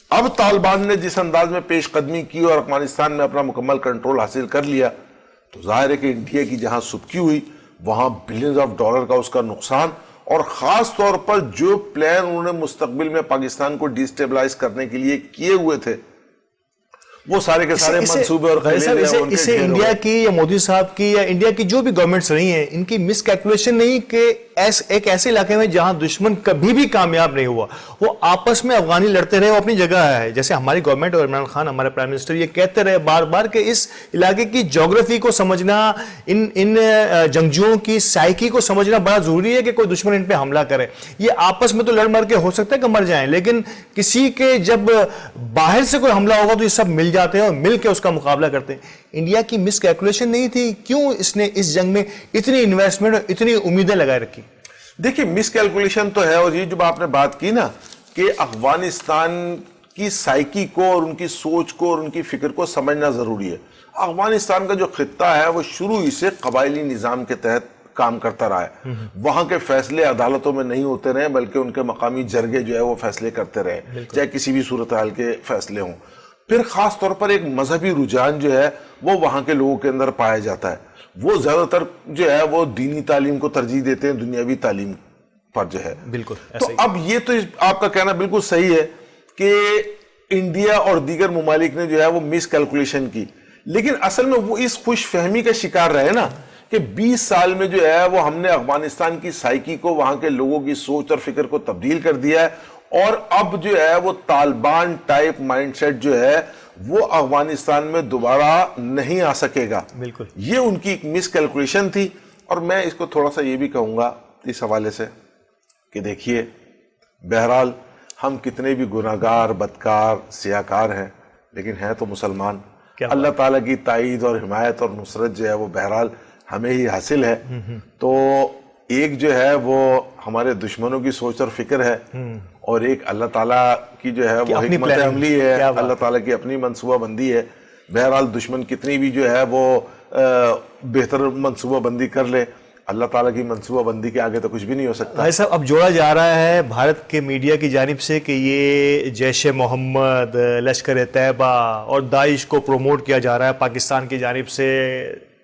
اب طالبان نے جس انداز میں پیش قدمی کی اور افغانستان میں اپنا مکمل کنٹرول حاصل کر لیا، تو ظاہر ہے کہ انڈیا کی جہاں سبکی ہوئی وہاں بلینز آف ڈالر کا اس کا نقصان اور خاص طور پر جو پلان انہوں نے مستقبل میں پاکستان کو ڈیسٹیبلائز کرنے کے لیے کیے ہوئے تھے وہ سارے کے سارے منصوبے اور اسے انڈیا کی یا مودی صاحب کی یا انڈیا کی جو بھی گورنمنٹس رہی ہیں ان کی مس کیلکولیشن نہیں کہ ایک ایسے علاقے میں جہاں دشمن کبھی بھی کامیاب نہیں ہوا وہ آپس میں افغانی لڑتے رہے وہ اپنی جگہ ہے. جیسے ہماری گورنمنٹ اور عمران خان ہمارے پرائم منسٹر یہ کہتے رہے بار بار کہ اس علاقے کی جغرافی کو سمجھنا ان جنگجوؤں کی سائیکی کو سمجھنا بڑا ضروری ہے کہ کوئی دشمن ان پہ حملہ کرے. یہ آپس میں تو لڑ مر کے ہو سکتا ہے کہ مر جائیں لیکن کسی کے جب باہر سے کوئی حملہ ہوگا تو یہ سب مل جاتے ہیں اور مل کے اس کا مقابلہ کرتے ہیں. انڈیا کی مس کیلکولیشن نہیں تھی؟ کیوں اس نے اس جنگ میں اتنی انویسٹمنٹ اور اتنی امیدیں لگائے رکھی؟ دیکھیں مس کیلکولیشن تو ہے. اور یہ جو آپ نے بات کی نا کہ افغانستان کی سائیکی کو اور ان کی سوچ کو اور ان کی فکر کو سمجھنا ضروری ہے. افغانستان کا جو خطہ ہے وہ شروع ہی سے قبائلی نظام کے تحت کام کرتا رہا ہے. وہاں کے فیصلے عدالتوں میں نہیں ہوتے رہے بلکہ ان کے مقامی جرگے جو ہے وہ فیصلے کرتے رہے چاہے کسی بھی صورتحال کے فیصلے ہوں. پھر خاص طور پر ایک مذہبی رجحان جو ہے وہ وہاں کے لوگوں کے اندر پایا جاتا ہے. وہ زیادہ تر جو ہے وہ دینی تعلیم کو ترجیح دیتے ہیں دنیاوی تعلیم پر جو ہے. بالکل. تو اب یہ تو آپ کا کہنا بالکل صحیح ہے کہ انڈیا اور دیگر ممالک نے جو ہے وہ مس کیلکولیشن کی لیکن اصل میں وہ اس خوش فہمی کا شکار رہے نا کہ 20 سال میں جو ہے وہ ہم نے افغانستان کی سائیکی کو وہاں کے لوگوں کی سوچ اور فکر کو تبدیل کر دیا ہے اور اب جو ہے وہ طالبان ٹائپ مائنڈ سیٹ جو ہے وہ افغانستان میں دوبارہ نہیں آ سکے گا. بالکل. یہ ان کی ایک مس کیلکولیشن تھی. اور میں اس کو تھوڑا سا یہ بھی کہوں گا اس حوالے سے کہ دیکھیے بہرحال ہم کتنے بھی گناہگار بدکار سیاکار ہیں لیکن ہیں تو مسلمان. اللہ تعالیٰ کی تائید اور حمایت اور نصرت جو ہے وہ بہرحال ہمیں ہی حاصل ہے. تو ایک جو ہے وہ ہمارے دشمنوں کی سوچ اور فکر ہے اور ایک اللہ تعالیٰ کی جو ہے وہ حکمت عملی ہے اللہ تعالیٰ کی اپنی منصوبہ بندی ہے. بہرحال دشمن کتنی بھی جو ہے وہ بہتر منصوبہ بندی کر لے اللہ تعالیٰ کی منصوبہ بندی کے آگے تو کچھ بھی نہیں ہو سکتا. بھائی صاحب اب جوڑا جا رہا ہے بھارت کے میڈیا کی جانب سے کہ یہ جیش محمد لشکر طیبہ اور داعش کو پروموٹ کیا جا رہا ہے پاکستان کی جانب سے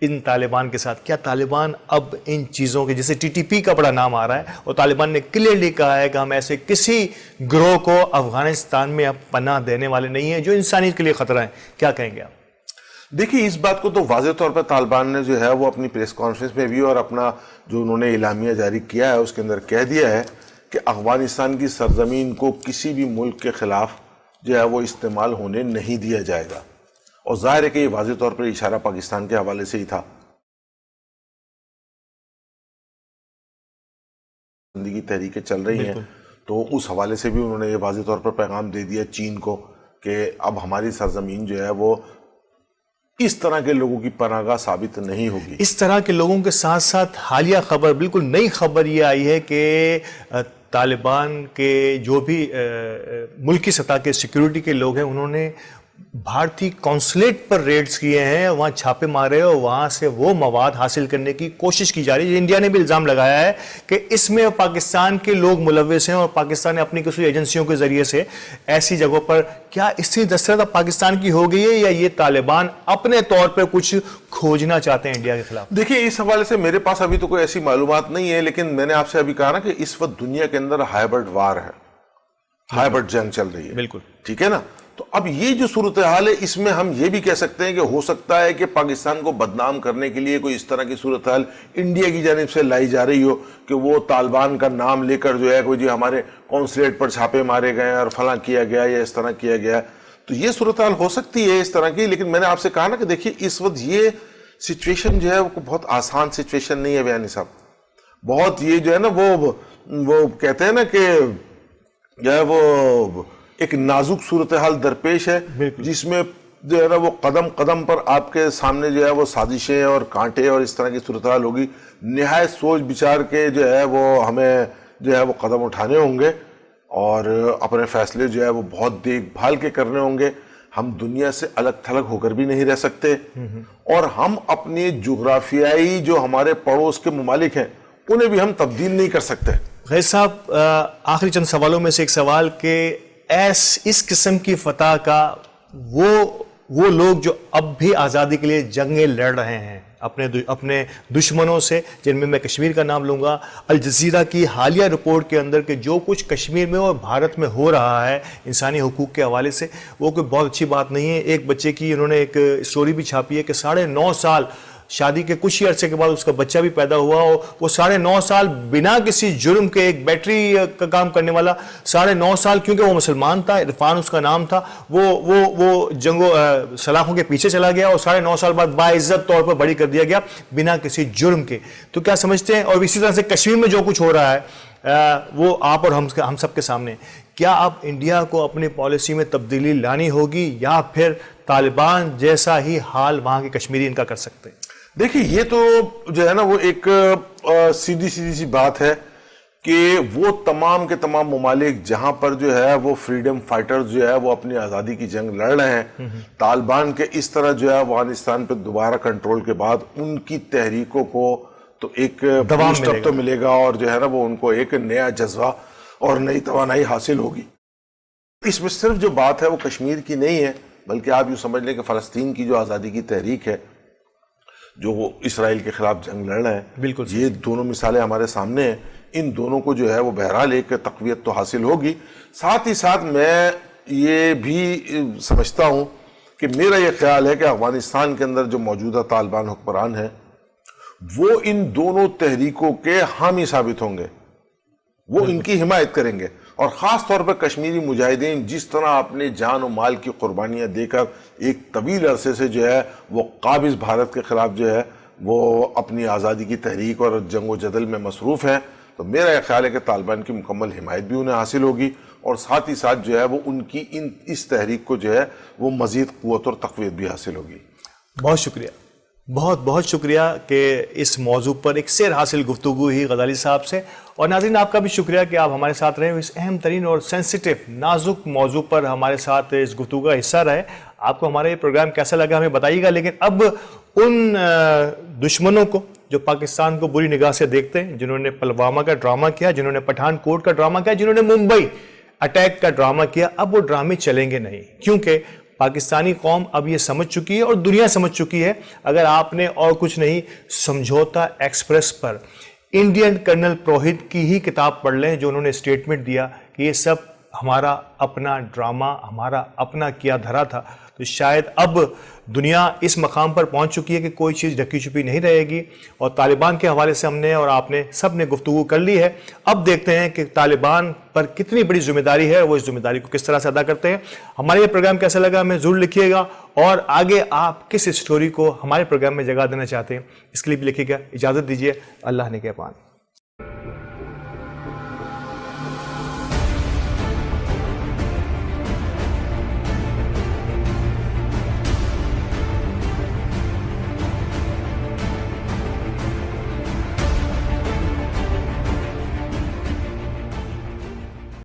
ان طالبان کے ساتھ. کیا طالبان اب ان چیزوں کے جیسے ٹی ٹی پی کا بڑا نام آ رہا ہے اور طالبان نے کلیئرلی کہا ہے کہ ہم ایسے کسی گروہ کو افغانستان میں اب پناہ دینے والے نہیں ہیں جو انسانیت کے لیے خطرہ ہیں. کیا کہیں گے آپ؟ دیکھیے اس بات کو تو واضح طور پر طالبان نے جو ہے وہ اپنی پریس کانفرنس میں بھی اور اپنا جو انہوں نے اعلامیہ جاری کیا ہے اس کے اندر کہہ دیا ہے کہ افغانستان کی سرزمین کو کسی بھی ملک کے خلاف جو ہے وہ استعمال ہونے نہیں دیا جائے گا. اور ظاہر ہے کہ یہ واضح طور پر اشارہ پاکستان کے حوالے سے ہی تھا. زندگی تحریکیں چل رہی ہیں تو اس حوالے سے بھی انہوں نے یہ واضح طور پر پیغام دے دیا چین کو کہ اب ہماری سرزمین جو ہے وہ اس طرح کے لوگوں کی پناہ گاہ ثابت نہیں ہوگی. اس طرح کے لوگوں کے ساتھ ساتھ حالیہ خبر بالکل نئی خبر یہ آئی ہے کہ طالبان کے جو بھی ملکی سطح کے سیکیورٹی کے لوگ ہیں انہوں نے بھارتی کونسلیٹ پر ریڈز کیے ہیں وہاں چھاپے مارے اور وہاں سے وہ مواد حاصل کرنے کی کوشش کی جا رہی ہے. انڈیا نے بھی الزام لگایا ہے کہ اس میں پاکستان کے لوگ ملوث ہیں اور پاکستان نے اپنی کسی ایجنسیوں کے ذریعے سے ایسی جگہوں پر کیا اس سے دسترد اب پاکستان کی ہو گئی ہے یا یہ طالبان اپنے طور پر کچھ کھوجنا چاہتے ہیں انڈیا کے خلاف؟ دیکھیے اس حوالے سے میرے پاس ابھی تو کوئی ایسی معلومات نہیں ہے لیکن میں نے آپ سے ابھی کہا نا کہ اس وقت دنیا کے اندر ہائبرڈ وار ہے ہائبرڈ جنگ چل رہی ہے. بالکل ٹھیک ہے نا. تو اب یہ جو صورتحال ہے اس میں ہم یہ بھی کہہ سکتے ہیں کہ ہو سکتا ہے کہ پاکستان کو بدنام کرنے کے لیے کوئی اس طرح کی صورتحال انڈیا کی جانب سے لائی جا رہی ہو کہ وہ طالبان کا نام لے کر جو ہے کوئی جی ہمارے کونسلیٹ پر چھاپے مارے گئے اور فلاں کیا گیا یا اس طرح کیا گیا. تو یہ صورتحال ہو سکتی ہے اس طرح کی. لیکن میں نے آپ سے کہا نا کہ دیکھیے اس وقت یہ سچویشن جو ہے وہ بہت آسان سچویشن نہیں ہے بیانی صاحب. بہت یہ جو ہے نا وہ کہتے ہیں نا کہ جو ہے وہ ایک نازک صورتحال درپیش ہے جس میں جو ہے نا وہ قدم قدم پر آپ کے سامنے جو ہے وہ سازشیں اور کانٹے اور اس طرح کی صورتحال ہوگی. نہایت سوچ بچار کے جو ہے وہ ہمیں جو ہے وہ قدم اٹھانے ہوں گے اور اپنے فیصلے جو ہے وہ بہت دیکھ بھال کے کرنے ہوں گے. ہم دنیا سے الگ تھلگ ہو کر بھی نہیں رہ سکتے اور ہم اپنی جغرافیائی جو ہمارے پڑوس کے ممالک ہیں انہیں بھی ہم تبدیل نہیں کر سکتے. غیر صاحب آخری چند سوالوں میں سے ایک سوال کہ اس قسم کی فتح کا وہ لوگ جو اب بھی آزادی کے لیے جنگیں لڑ رہے ہیں اپنے دشمنوں سے، جن میں کشمیر کا نام لوں گا۔ الجزیرہ کی حالیہ رپورٹ کے اندر کہ جو کچھ کشمیر میں اور بھارت میں ہو رہا ہے انسانی حقوق کے حوالے سے، وہ کوئی بہت اچھی بات نہیں ہے۔ ایک بچے کی انہوں نے ایک اسٹوری بھی چھاپی ہے کہ 9.5 سال شادی کے کچھ ہی عرصے کے بعد اس کا بچہ بھی پیدا ہوا، اور وہ 9.5 سال بنا کسی جرم کے، ایک بیٹری کا کام کرنے والا 9.5 سال، کیونکہ وہ مسلمان تھا، عرفان اس کا نام تھا، وہ جنگوں سلاخوں کے پیچھے چلا گیا اور 9.5 سال بعد باعزت طور پر بری کر دیا گیا بنا کسی جرم کے۔ تو کیا سمجھتے ہیں؟ اور اسی طرح سے کشمیر میں جو کچھ ہو رہا ہے وہ آپ اور ہم سب کے سامنے، کیا اب انڈیا کو اپنی پالیسی میں تبدیلی لانی ہوگی یا پھر طالبان جیسا ہی حال وہاں کے کشمیری ان کا کر سکتے ہیں؟ دیکھیے یہ تو جو ہے نا وہ ایک سیدھی سی بات ہے کہ وہ تمام کے تمام ممالک جہاں پر جو ہے وہ فریڈم فائٹرز جو ہے وہ اپنی آزادی کی جنگ لڑ رہے ہیں، طالبان کے اس طرح جو ہے افغانستان پہ دوبارہ کنٹرول کے بعد ان کی تحریکوں کو تو ایک بوسٹ اپ تو ملے گا، اور جو ہے نا وہ ان کو ایک نیا جذبہ اور نئی توانائی حاصل ہوگی۔ اس میں صرف جو بات ہے وہ کشمیر کی نہیں ہے، بلکہ آپ یوں سمجھ لیں کہ فلسطین کی جو آزادی کی تحریک ہے، جو وہ اسرائیل کے خلاف جنگ لڑ رہے ہیں، بالکل یہ دونوں مثالیں ہمارے سامنے ہیں۔ ان دونوں کو جو ہے وہ بہرحال ایک تقویت تو حاصل ہوگی۔ ساتھ ہی ساتھ میں یہ بھی سمجھتا ہوں کہ میرا یہ خیال ہے کہ افغانستان کے اندر جو موجودہ طالبان حکمران ہیں وہ ان دونوں تحریکوں کے حامی ثابت ہوں گے، وہ ان کی حمایت کریں گے، اور خاص طور پر کشمیری مجاہدین جس طرح اپنے جان و مال کی قربانیاں دے کر ایک طویل عرصے سے جو ہے وہ قابض بھارت کے خلاف جو ہے وہ اپنی آزادی کی تحریک اور جنگ و جدل میں مصروف ہیں، تو میرا یہ خیال ہے کہ طالبان کی مکمل حمایت بھی انہیں حاصل ہوگی، اور ساتھ ہی ساتھ جو ہے وہ ان کی اس تحریک کو جو ہے وہ مزید قوت اور تقویت بھی حاصل ہوگی۔ بہت شکریہ، بہت بہت شکریہ کہ اس موضوع پر ایک سیر حاصل گفتگو ہوئی غزالی صاحب سے، اور ناظرین آپ کا بھی شکریہ کہ آپ ہمارے ساتھ رہے، اس اہم ترین اور سینسیٹیو نازک موضوع پر ہمارے ساتھ اس گفتگو کا حصہ رہے۔ آپ کو ہمارا یہ پروگرام کیسا لگا ہمیں بتائیے گا، لیکن اب ان دشمنوں کو جو پاکستان کو بری نگاہ سے دیکھتے ہیں، جنہوں نے پلوامہ کا ڈرامہ کیا، جنہوں نے پٹھان کوٹ کا ڈرامہ کیا، جنہوں نے ممبئی اٹیک کا ڈرامہ کیا، اب وہ ڈرامے چلیں گے نہیں، کیونکہ پاکستانی قوم اب یہ سمجھ چکی ہے اور دنیا سمجھ چکی ہے۔ اگر آپ نے اور کچھ نہیں، سمجھوتا ایکسپریس پر انڈین کرنل پروہت کی ہی کتاب پڑھ لیں، جو انہوں نے اسٹیٹمنٹ دیا کہ یہ سب ہمارا اپنا ڈرامہ، ہمارا اپنا کیا دھرا تھا، تو شاید اب دنیا اس مقام پر پہنچ چکی ہے کہ کوئی چیز ڈھکی چھپی نہیں رہے گی، اور طالبان کے حوالے سے ہم نے اور آپ نے سب نے گفتگو کر لی ہے۔ اب دیکھتے ہیں کہ طالبان پر کتنی بڑی ذمہ داری ہے، وہ اس ذمہ داری کو کس طرح سے ادا کرتے ہیں۔ ہمارا یہ پروگرام کیسا لگا ہمیں ضرور لکھیے گا، اور آگے آپ کس اسٹوری کو ہمارے پروگرام میں جگہ دینا چاہتے ہیں اس کے لیے بھی لکھیے گا۔ اجازت دیجیے، اللہ نے کے پان۔